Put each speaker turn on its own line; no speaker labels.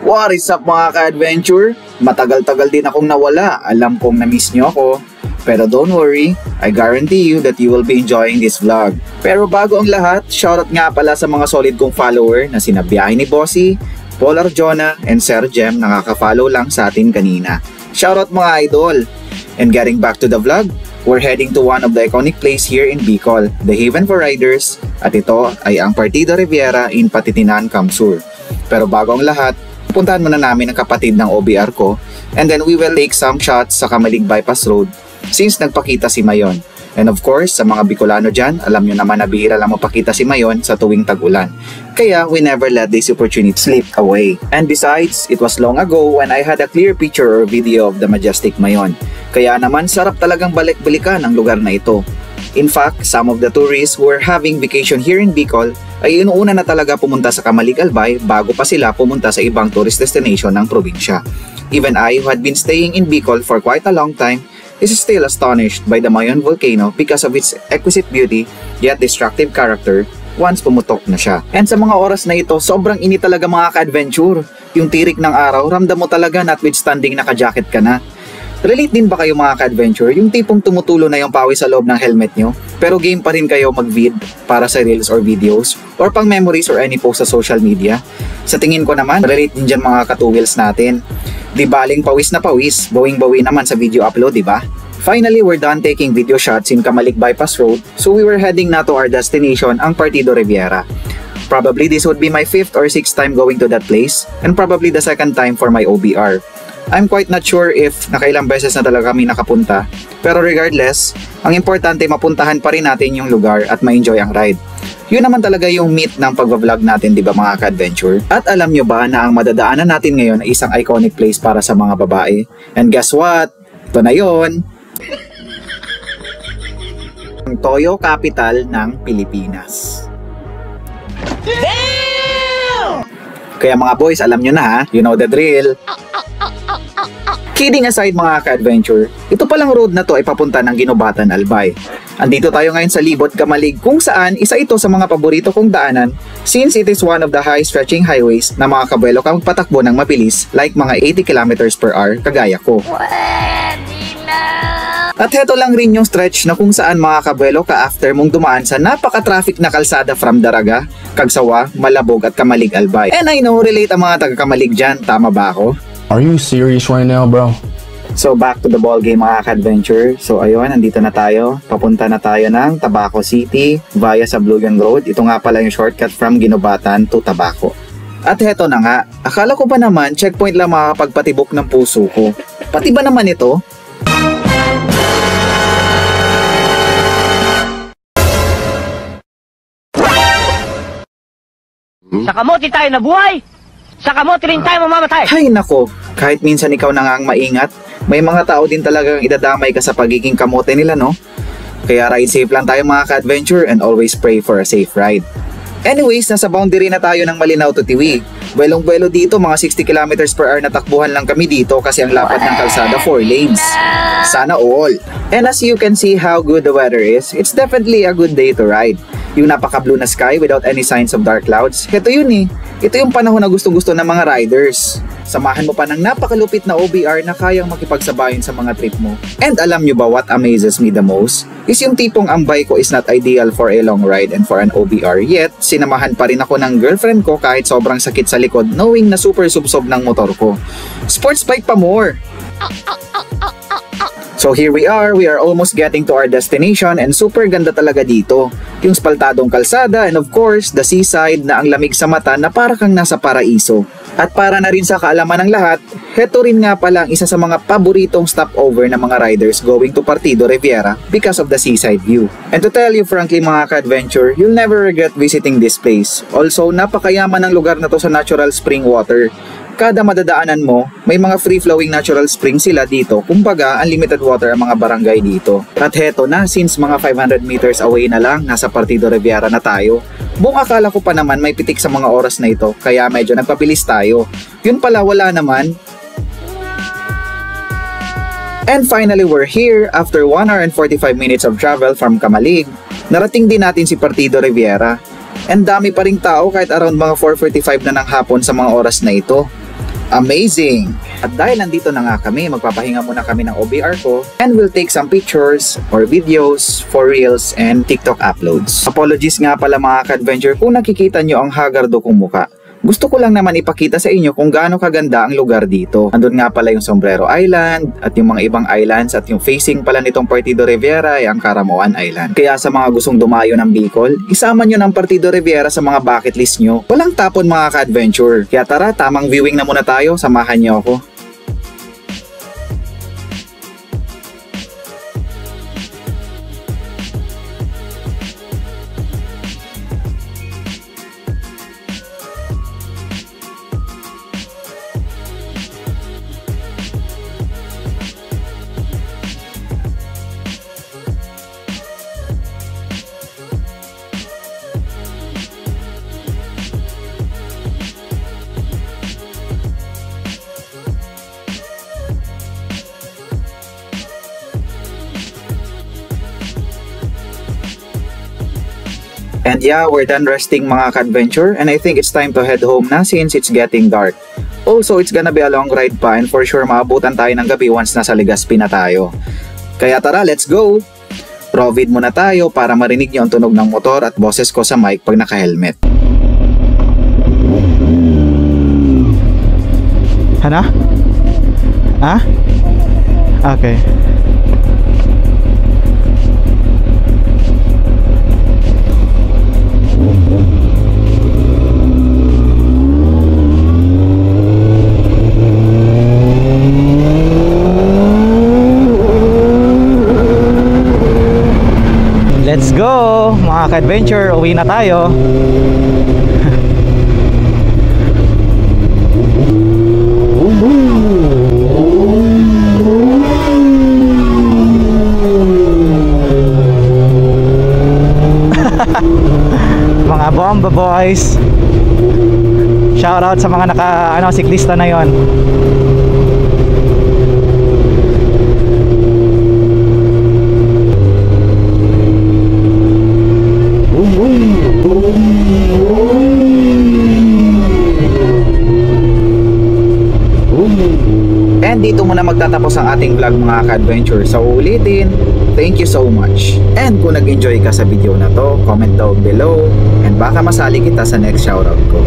What is up mga ka-adventure? Matagal-tagal din akong nawala, alam kong na-miss nyo ako. Pero don't worry, I guarantee you that you will be enjoying this vlog. Pero bago ang lahat, shoutout nga pala sa mga solid kong follower na sina Biyahe ni Bossy, Paul Arjona, and Sir Jem na nakaka-follow lang sa atin kanina. Shoutout mga idol! And getting back to the vlog, we're heading to one of the iconic place here in Bicol, the Haven for Riders, at ito ay ang Partido Riviera in Patitinan, Kamsur. Pero bago ang lahat, puntahan muna namin ang kapatid ng OBR ko, and then we will take some shots sa Kamalig Bypass Road since nagpakita si Mayon. And of course, sa mga Bicolano dyan, alam nyo naman na bihira lang mapakita si Mayon sa tuwing tag-ulan. Kaya we never let this opportunity slip away. And besides, it was long ago when I had a clear picture or video of the majestic Mayon. Kaya naman sarap talagang balik-balikan ang lugar na ito. In fact, some of the tourists who are having vacation here in Bicol ay inuuna na talaga pumunta sa Kamalig Albay bago pa sila pumunta sa ibang tourist destination ng probinsya. Even I, who had been staying in Bicol for quite a long time, is still astonished by the Mayon volcano because of its exquisite beauty yet destructive character once pumutok na siya. And sa mga oras na ito, sobrang init talaga mga ka-adventure. Yung tirik ng araw, ramdam mo talaga notwithstanding naka-jacket ka na. Relate din ba kayo mga ka-adventure, yung tipong tumutulo na yung pawis sa loob ng helmet nyo, pero game pa rin kayo mag-vid para sa reels or videos, or pang memories or any post sa social media? Sa tingin ko naman, relate din dyan mga ka-two-wheels natin. Di baling pawis na pawis, bawing-bawi naman sa video upload, di ba? Finally, we're done taking video shots in Kamalig Bypass Road, so we were heading na to our destination, ang Partido Riviera. Probably this would be my 5th or 6th time going to that place, and probably the 2nd time for my OBR. I'm quite not sure if nakailang beses na talaga kami nakapunta, pero regardless, ang importante mapuntahan pa rin natin yung lugar at ma-enjoy ang ride. Yun naman talaga yung meat ng pag-vlog natin, di ba mga ka-adventure? At alam nyo ba na ang madadaanan natin ngayon ay isang iconic place para sa mga babae? And guess what? Ito na yun! Ang Toyo Capital ng Pilipinas. Damn! Kaya mga boys, alam nyo na ha, you know the drill. Kidding aside mga ka-adventure, ito palang road na to ay papunta ng Ginobatan, Albay. Andito tayo ngayon sa Libot, Kamalig kung saan isa ito sa mga paborito kong daanan since it is one of the high-stretching highways na mga kabuelo kang patakbo ng mabilis like mga 80 km/h kagaya ko. At heto lang rin yung stretch na kung saan mga kabuelo ka after mong dumaan sa napaka-traffic na kalsada from Daraga, Cagsawa, Malabog at Kamalig Albay. And I know relate ang mga taga-Kamalig dyan, tama ba ako?
Are you serious right now, bro?
So back to the ball game mga ka-adventure. So ayun, nandito na tayo. Papunta na tayo ng Tabaco City via sa Blugan Road. Ito nga pala yung shortcut from Ginobatan to Tabaco. At heto na nga, akala ko pa naman checkpoint lang makakapagpatibok ng puso ko. Pati ba naman ito?
Sa kamote tayo nabuhay! Sa kamote rin tayo mamamatay!
Hay nako, kahit minsan ikaw na nga ang maingat, may mga tao din talagang idadamay ka sa pagiging kamote nila, no? Kaya ride safe lang tayo mga ka-adventure and always pray for a safe ride. Anyways, nasa boundary na tayo ng Malinaw to Tiwi. Buelong-buelo dito, mga 60 km/h na takbuhan lang kami dito kasi ang lapad ng kalsada 4 lanes. Sana all. And as you can see how good the weather is, it's definitely a good day to ride. Yung napaka-blue na sky without any signs of dark clouds, heto yun eh. Ito yung panahon na gustong-gusto ng mga riders. Samahan mo pa ng napakalupit na OBR na kayang makipagsabayin sa mga trip mo. And alam nyo ba what amazes me the most? Is yung tipong ang bike ko is not ideal for a long ride and for an OBR, yet sinamahan pa rin ako ng girlfriend ko kahit sobrang sakit sa likod knowing na super subsob ng motor ko. Sports bike pa more! So here we are almost getting to our destination and super ganda talaga dito. Yung spaltadong kalsada and of course, the seaside na ang lamig sa mata na para kang nasa paraiso. At para na rin sa kaalaman ng lahat, heto rin nga pala ang isa sa mga paboritong stopover ng mga riders going to Partido Riviera because of the seaside view. And to tell you frankly mga ka-adventure, you'll never regret visiting this place. Also, napakayaman ng lugar na to sa natural spring water. Kada madadaanan mo, may mga free-flowing natural springs sila dito. Kumbaga, unlimited water ang mga barangay dito. At heto na, since mga 500 meters away na lang, nasa Partido Riviera na tayo. Buong akala ko pa naman may pitik sa mga oras na ito, kaya medyo nagpabilis tayo. Yun pala, wala naman. And finally, we're here after 1 hour and 45 minutes of travel from Kamalig. Narating din natin si Partido Riviera. And dami pa ring tao kahit around mga 4:45 na ng hapon sa mga oras na ito. Amazing! At dahil nandito na nga kami, magpapahinga muna kami ng OBR ko and we'll take some pictures or videos for Reels and TikTok uploads. Apologies nga pala mga ka-adventure kung nakikita nyo ang hagardo kong muka. Gusto ko lang naman ipakita sa inyo kung gaano kaganda ang lugar dito. Andun nga pala yung Sombrero Island at yung mga ibang islands at yung facing pala nitong Partido Rivera ay ang Caramoan Island. Kaya sa mga gustong dumayo ng Bicol, isama nyo ng Partido Rivera sa mga bucket list nyo. Walang tapon mga ka-adventure. Kaya tara, tamang viewing na muna tayo. Samahan nyo ako. And yeah, we're done resting mga ka-adventure and I think it's time to head home na since it's getting dark. Also, it's gonna be a long ride pa and for sure maabutan tayo ng gabi once nasa Legazpi na tayo. Kaya tara, let's go! Provid muna tayo para marinig niyo ang tunog ng motor at boses ko sa mic pag naka-helmet.
Hana? Ah? Okay. Let's go mga ka-adventure, uwi na tayo. Mga bomba boys, shout out sa mga siklista na yon.
And dito muna magtatapos ang ating vlog mga ka-adventure. So ulitin, thank you so much. And kung nag-enjoy ka sa video na to, comment down below and baka masali kita sa next shoutout ko.